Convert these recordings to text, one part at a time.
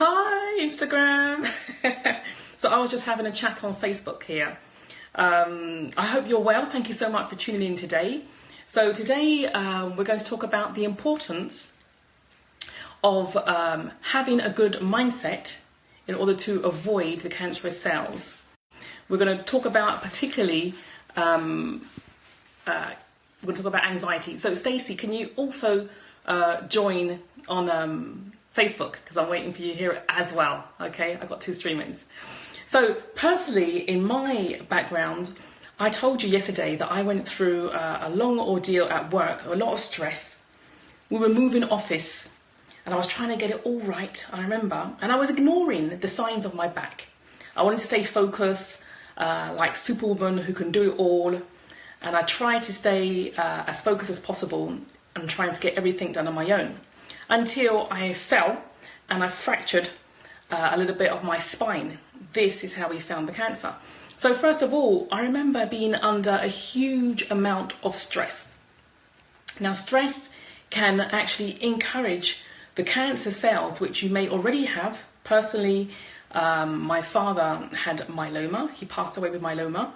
Hi, Instagram. So I was just having a chat on Facebook here. I hope you're well. Thank you so much for tuning in today. So today we're going to talk about the importance of having a good mindset in order to avoid the cancerous cells. We're going to talk about particularly we're going to talk about anxiety. So Stacie, can you also join on Facebook, because I'm waiting for you here as well. Okay, I've got two streamers. So personally, in my background, I told you yesterday that I went through a long ordeal at work, a lot of stress. We were moving office and I was trying to get it all right, I remember, and I was ignoring the signs of my back. I wanted to stay focused, like Superwoman who can do it all, and I tried to stay as focused as possible and trying to get everything done on my own, until I fell and I fractured a little bit of my spine. This is how we found the cancer. So first of all, I remember being under a huge amount of stress. Now, stress can actually encourage the cancer cells, which you may already have. Personally, my father had myeloma. He passed away with myeloma.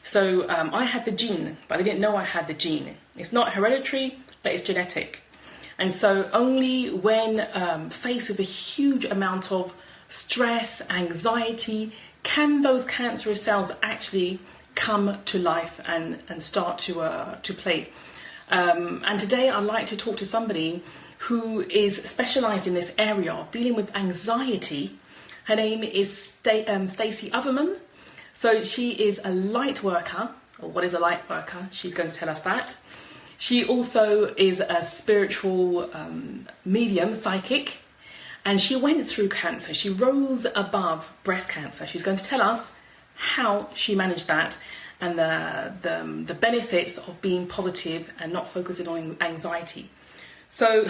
So I had the gene, but I didn't know I had the gene. It's not hereditary, but it's genetic. And so only when faced with a huge amount of stress, anxiety, can those cancerous cells actually come to life and start to play. And today I'd like to talk to somebody who is specialised in this area of dealing with anxiety. Her name is Stacie Overman. So she is a light worker, or what is a light worker? She's going to tell us that. She also is a spiritual medium, psychic, and she went through cancer. She rose above breast cancer. She's going to tell us how she managed that and the benefits of being positive and not focusing on anxiety. So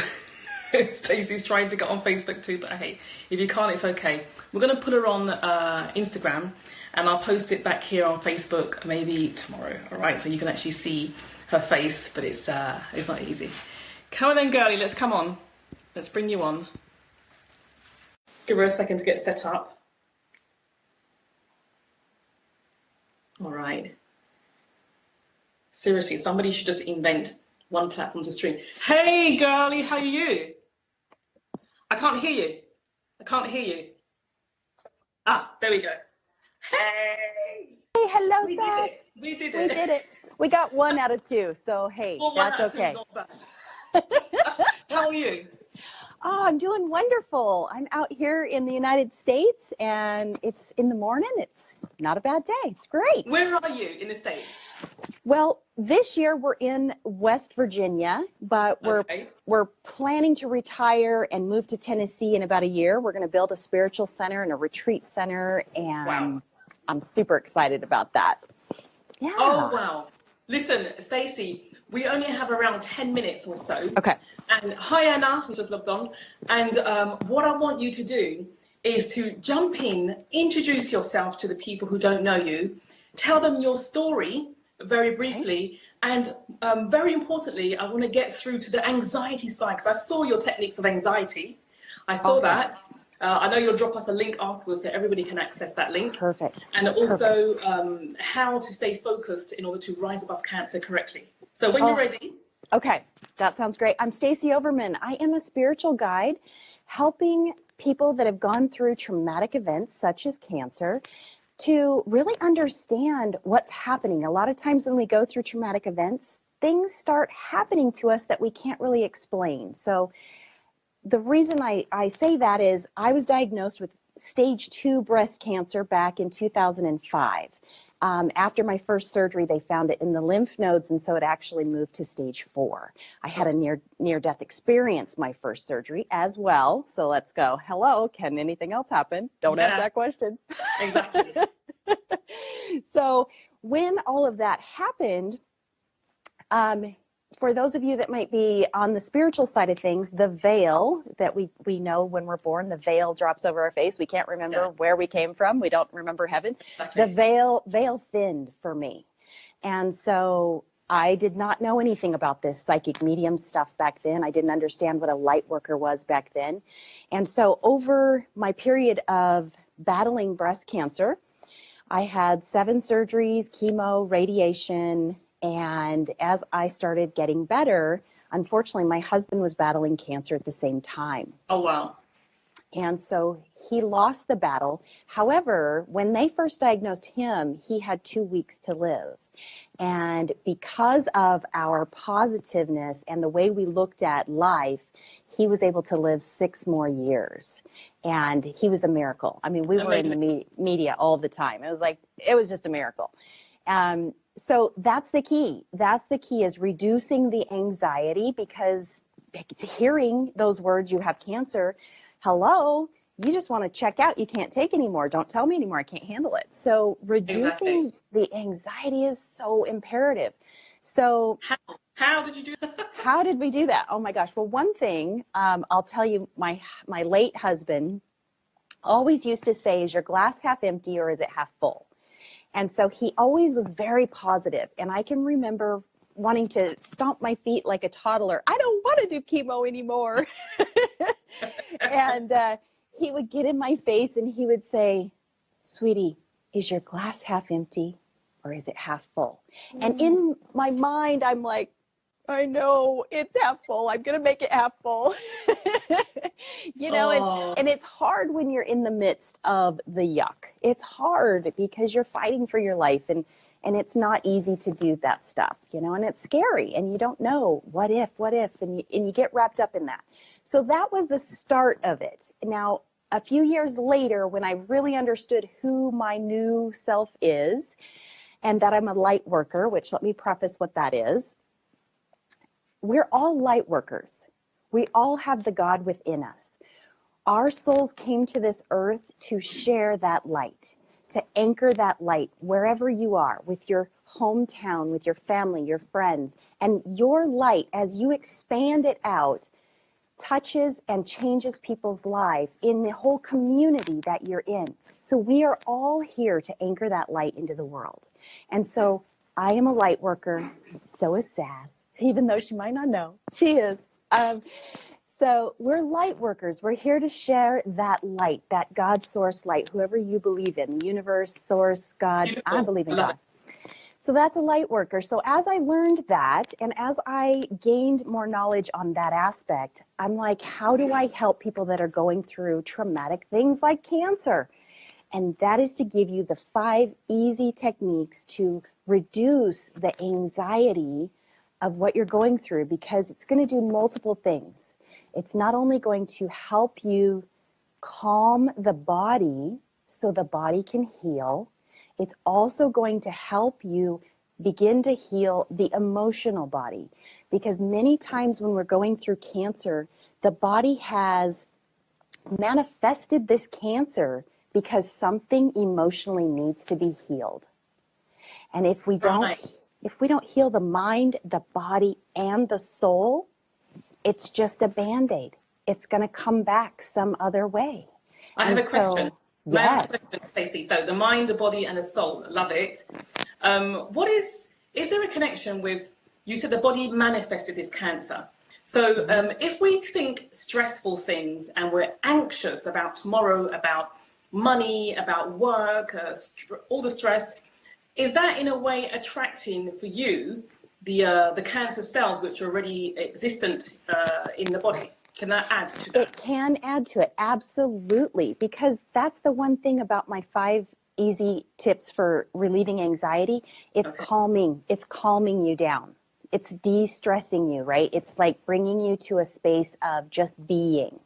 Stacey's trying to get on Facebook too, but hey, if you can't, it's okay. We're going to put her on Instagram, and I'll post it back here on Facebook maybe tomorrow. All right, so you can actually see her face, but it's not easy. Come on then, girlie, let's come on. Let's bring you on. Give her a second to get set up. All right. Seriously, somebody should just invent one platform to stream. Hey, girlie, how are you? I can't hear you. I can't hear you. Ah, there we go. Hey! Hey, hello, We Sas. did it. We did it. We did it. We got 1 out of 2, so hey, Well, that's okay. Not bad. How are you? Oh, I'm doing wonderful. I'm out here in the United States, and it's in the morning. It's not a bad day. It's great. Where are you in the States? Well, this year we're in West Virginia, but we're planning to retire and move to Tennessee in about a year. We're going to build a spiritual center and a retreat center, and Wow. I'm super excited about that. Yeah. Oh, wow. Listen, Stacie, we only have around 10 minutes or so. Okay. And hi, Anna, who just logged on. And what I want you to do is to jump in, introduce yourself to the people who don't know you, tell them your story very briefly, and very importantly, I want to get through to the anxiety side, because I saw your techniques of anxiety. I saw that. I know you'll drop us a link afterwards so everybody can access that link. Perfect. And also how to stay focused in order to rise above cancer correctly. So when you're ready. Okay, that sounds great. I'm Stacie Overman. I am a spiritual guide helping people that have gone through traumatic events such as cancer to really understand what's happening. A lot of times when we go through traumatic events, things start happening to us that we can't really explain. So the reason I say that is I was diagnosed with stage 2 breast cancer back in 2005. After my first surgery, they found it in the lymph nodes, and so it actually moved to stage 4. I had a near-death experience my first surgery as well. So let's go. Hello, can anything else happen? Don't ask that question. Exactly. So when all of that happened, for those of you that might be on the spiritual side of things, the veil that we know when we're born, the veil drops over our face. We can't remember where we came from. We don't remember heaven. Okay. The veil thinned for me. And so I did not know anything about this psychic medium stuff back then. I didn't understand what a light worker was back then. And so over my period of battling breast cancer, I had 7 surgeries, chemo, radiation, and as I started getting better, unfortunately, my husband was battling cancer at the same time. Oh, wow. And so he lost the battle. However, when they first diagnosed him, he had 2 weeks to live. And because of our positiveness and the way we looked at life, he was able to live 6 more years. And he was a miracle. I mean, we were in the media all the time. It was just a miracle. So that's the key. That's the key, is reducing the anxiety, because hearing those words, you have cancer, hello, you just want to check out. You can't take anymore. Don't tell me anymore. I can't handle it. So reducing the anxiety is so imperative. So how did you do that? How did we do that? Oh my gosh. Well, one thing I'll tell you, my late husband always used to say, is your glass half empty or is it half full? And so he always was very positive. And I can remember wanting to stomp my feet like a toddler. I don't want to do chemo anymore. And he would get in my face and he would say, sweetie, is your glass half empty or is it half full? And in my mind, I'm like, I know it's half full. I'm going to make it half full. And it's hard when you're in the midst of the yuck. It's hard because you're fighting for your life, and it's not easy to do that stuff, and it's scary, and you don't know what if, and you get wrapped up in that. So that was the start of it. Now, a few years later, when I really understood who my new self is and that I'm a light worker, which let me preface what that is. We're all light workers. We all have the God within us. Our souls came to this earth to share that light, to anchor that light wherever you are, with your hometown, with your family, your friends. And your light, as you expand it out, touches and changes people's life in the whole community that you're in. So we are all here to anchor that light into the world. And so I am a light worker. So is Sas, even though she might not know. She is. So we're light workers. We're here to share that light, that God source light, whoever you believe in, universe, source, God. Beautiful. I believe in God. So that's a light worker. So as I learned that, and as I gained more knowledge on that aspect, I'm like, how do I help people that are going through traumatic things like cancer? And that is to give you the 5 easy techniques to reduce the anxiety of what you're going through, because it's going to do multiple things. It's not only going to help you calm the body so the body can heal, it's also going to help you begin to heal the emotional body. Because many times when we're going through cancer, the body has manifested this cancer because something emotionally needs to be healed. And if we don't heal the mind, the body, and the soul, it's just a Band-Aid. It's going to come back some other way. I have a question. Yes. Stacie. So the mind, the body, and the soul. Love it. Is there a connection with, you said the body manifested this cancer. So if we think stressful things and we're anxious about tomorrow, about money, about work, all the stress, is that in a way attracting for you the cancer cells which are already existent in the body? Can that add to that? It can add to it, absolutely, because that's the one thing about my 5 easy tips for relieving anxiety. It's calming. It's calming you down. It's de-stressing you, right? It's like bringing you to a space of just being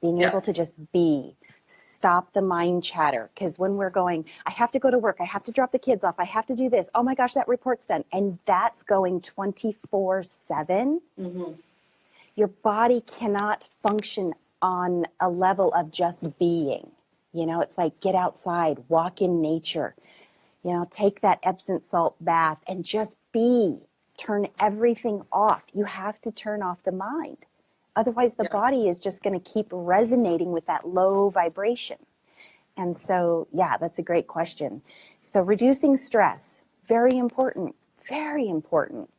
able to just be. Stop the mind chatter. Because when we're going, I have to go to work, I have to drop the kids off, I have to do this, oh my gosh, that report's done, and that's going 24/7, your body cannot function on a level of just being. It's like, get outside, walk in nature, take that Epsom salt bath and just be. Turn everything off. You have to turn off the mind. Otherwise, the body is just going to keep resonating with that low vibration. And so, that's a great question. So reducing stress, very important, very important.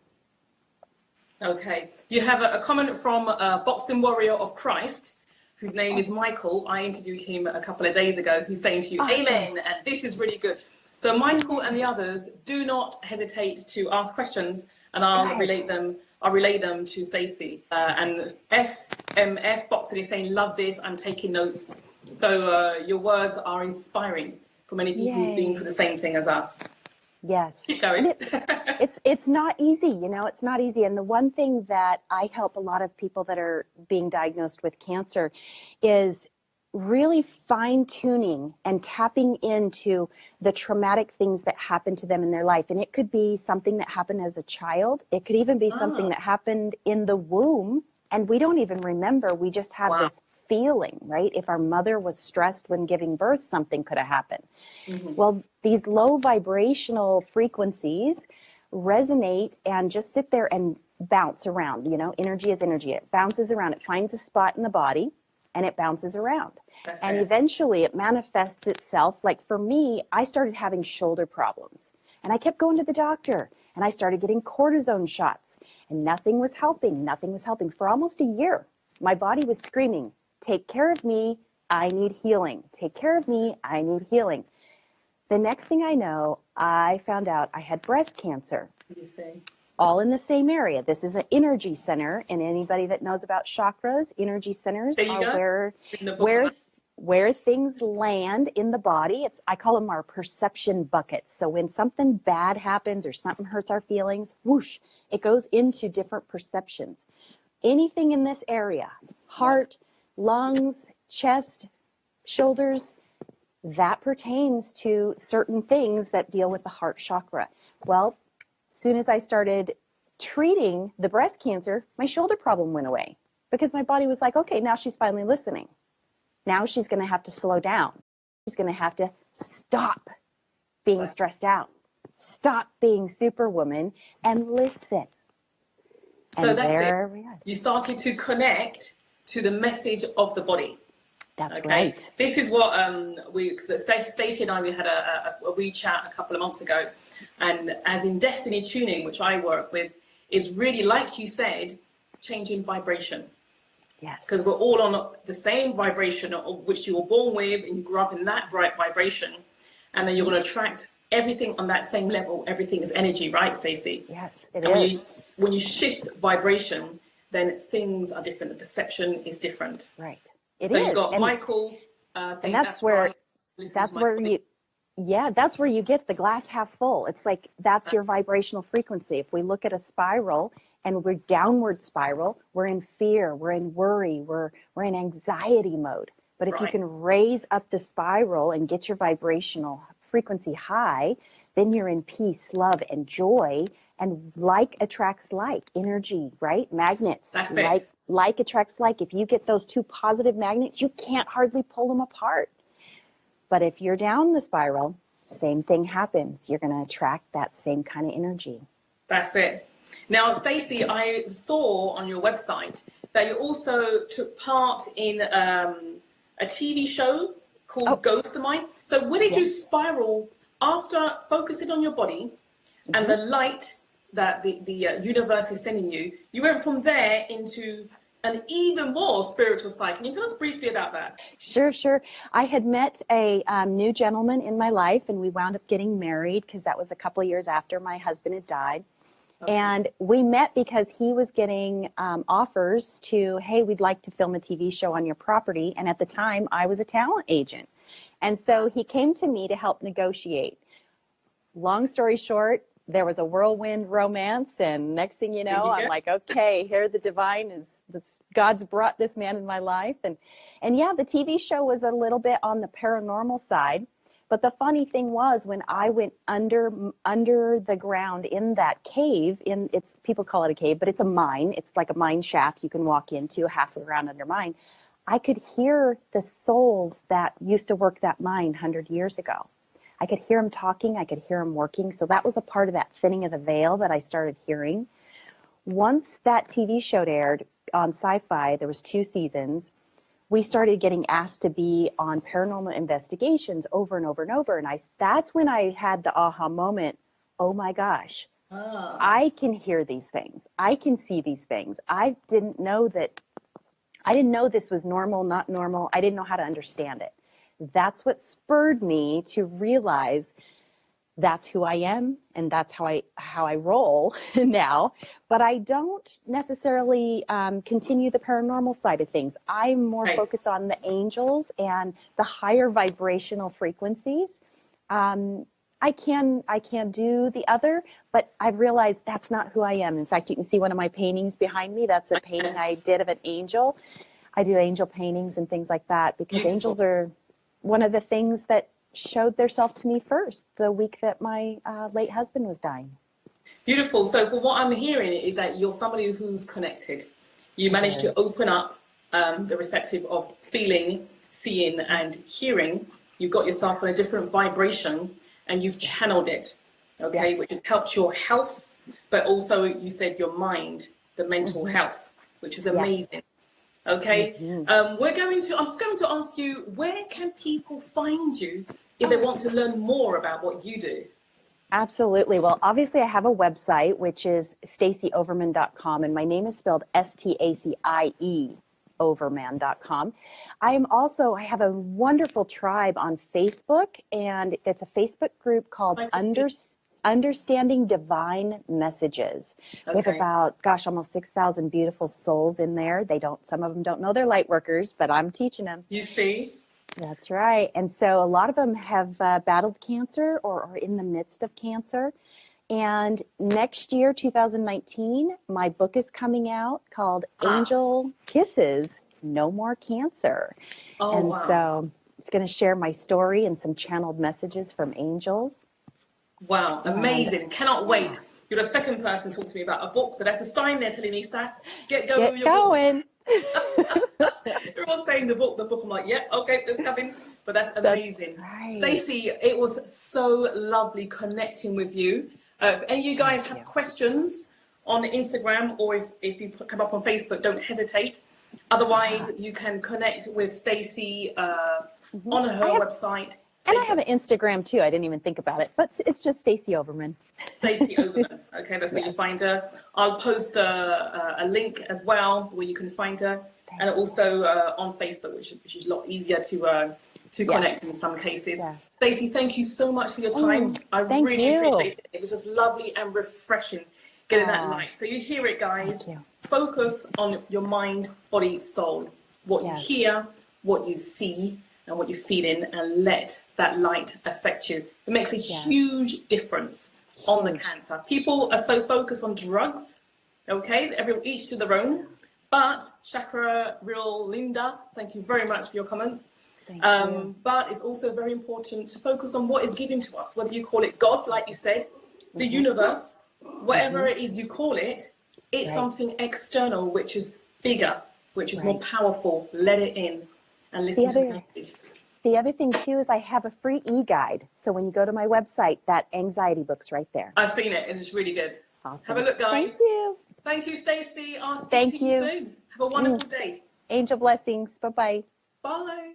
Okay. You have a comment from Boxing Warrior of Christ, whose name is Michael. I interviewed him a couple of days ago, who's saying to you, Awesome. Amen, and this is really good. So Michael and the others, do not hesitate to ask questions, and I'll relay them to Stacie. And FMF Boxing is saying, love this, I'm taking notes. So your words are inspiring for many people who's been through the same thing as us. Yes. Keep going. And it's not easy, you know, it's not easy. And the one thing that I help a lot of people that are being diagnosed with cancer is really fine tuning and tapping into the traumatic things that happen to them in their life. And it could be something that happened as a child. It could even be something that happened in the womb. And we don't even remember. We just have this feeling, right? If our mother was stressed when giving birth, something could have happened. Well, these low vibrational frequencies resonate and just sit there and bounce around. You know, energy is energy. It bounces around. It finds a spot in the body and it bounces around. And eventually it manifests itself. Like for me, I started having shoulder problems and I kept going to the doctor and I started getting cortisone shots and nothing was helping. Nothing was helping for almost a year. My body was screaming, take care of me, I need healing. Take care of me, I need healing. The next thing I know, I found out I had breast cancer. All in the same area. This is an energy center, and anybody that knows about chakras, energy centers are where things land in the body. I call them our perception buckets. So when something bad happens or something hurts our feelings, whoosh, it goes into different perceptions. Anything in this area, heart, lungs, chest, shoulders, that pertains to certain things that deal with the heart chakra. Well, as soon as I started treating the breast cancer, my shoulder problem went away because my body was like, okay, now she's finally listening. Now she's going to have to slow down. She's going to have to stop being stressed out, stop being superwoman, and listen. So that's it. You started to connect to the message of the body. That's right. This is what Stacie and I, we had a wee chat a couple of months ago. And as in Destiny Tuning, which I work with, is really, like you said, changing vibration. Yes. Because we're all on the same vibration of which you were born with, and you grew up in that bright vibration. And then you're going to attract everything on that same level. Everything is energy, right, Stacie? Yes, it is. When you shift vibration, then things are different. The perception is different. Right. So you've got Michael saying that's where you get the glass half full. It's like that's your vibrational frequency. If we look at a spiral and we're downward spiral, we're in fear, we're in worry, we're in anxiety mode. But if you can raise up the spiral and get your vibrational frequency high, then you're in peace, love, and joy. And like attracts like, energy, right? Magnets. That's it. Like attracts like. If you get those two positive magnets, you can't hardly pull them apart. But if you're down the spiral, same thing happens. You're going to attract that same kind of energy. That's it. Now, Stacie, I saw on your website that you also took part in a TV show called Ghost of Mine. So where did you spiral after focusing on your body and the light that the universe is sending you? You went from there into an even more spiritual side. Can you tell us briefly about that? Sure. I had met a new gentleman in my life, and we wound up getting married because that was a couple of years after my husband had died. And we met because he was getting offers to, hey, we'd like to film a TV show on your property. And at the time, I was a talent agent. And so he came to me to help negotiate. Long story short, there was a whirlwind romance. And next thing you know, I'm like, okay, here the divine is, God's brought this man in my life. And yeah, the TV show was a little bit on the paranormal side. But the funny thing was when I went under the ground in that cave, people call it a cave, but it's a mine. It's like a mine shaft you can walk into half around under mine. I could hear the souls that used to work that mine 100 years ago. I could hear them talking. I could hear them working. So that was a part of that thinning of the veil that I started hearing. Once that TV show aired on Sci-Fi, there was 2 seasons. We started getting asked to be on paranormal investigations over and over and over. And that's when I had the aha moment. Oh my gosh, Ah, I can hear these things. I can see these things. I didn't know this was normal, not normal. I didn't know how to understand it. That's what spurred me to realize that's who I am and that's how I roll now. But I don't necessarily continue the paranormal side of things. I'm more okay. focused on the angels and the higher vibrational frequencies. I can do the other, but I've realized that's not who I am. In fact, you can see one of my paintings behind me. That's a painting I did of an angel. I do angel paintings and things like that because Beautiful. angels are one of the things that showed their self to me first the week that my late husband was dying. Beautiful. So for what I'm hearing is that you're somebody who's connected. You managed to open up the receptive of feeling, seeing, and hearing. You've got yourself on a different vibration and you've channeled it, okay, Yes. which has helped your health, but also you said your mind, the mental health, which is amazing. Okay, I'm just going to ask you, where can people find you if they want to learn more about what you do? Absolutely. Well, obviously I have a website, which is stacieoverman.com, and my name is spelled Stacie Overman.com. I have a wonderful tribe on Facebook, and it's a Facebook group called Understanding Divine Messages, with about, almost 6,000 beautiful souls in there. Some of them don't know they're light workers, but I'm teaching them. You see? That's right. And so a lot of them have battled cancer or are in the midst of cancer. And next year, 2019, my book is coming out called Angel Kisses, No More Cancer. Oh, and wow. so it's going to share my story and some channeled messages from angels. Wow, amazing. Cannot wait. You're the second person to talk to me about a book, so that's a sign there telling me, Sas, get going with your book. You're all saying the book. I'm like, yeah, okay, that's coming. But that's amazing. Right. Stacey, it was so lovely connecting with you. If any of you guys have questions on Instagram or if you come up on Facebook, don't hesitate. Otherwise, you can connect with Stacey on her website. And I have an Instagram too. I didn't even think about it, but it's just Stacie Overman. Stacie Overman. Okay, that's where you find her. I'll post a link as well where you can find her, and also on Facebook, which is a lot easier to connect in some cases. Stacey, thank you so much for your time. I really appreciate it. It was just lovely and refreshing getting that light. So you hear it, guys. Focus on your mind, body, soul. What you hear, what you see, and what you're feeling, and let that light affect you. It makes a huge difference on the cancer. People are so focused on drugs, okay? Each to their own. But Chakra Real Linda, thank you very much for your comments. Thank you. But it's also very important to focus on what is given to us, whether you call it God, like you said, the universe, whatever it is you call it, it's something external, which is bigger, which is more powerful. Let it in and listen to the message. The other thing too is I have a free e-guide. So when you go to my website, that anxiety book's right there. I've seen it and it's really good. Awesome. Have a look, guys. Thank you. Thank you, Stacey. I'll speak to you soon. Have a wonderful day. Angel blessings. Bye-bye. Bye.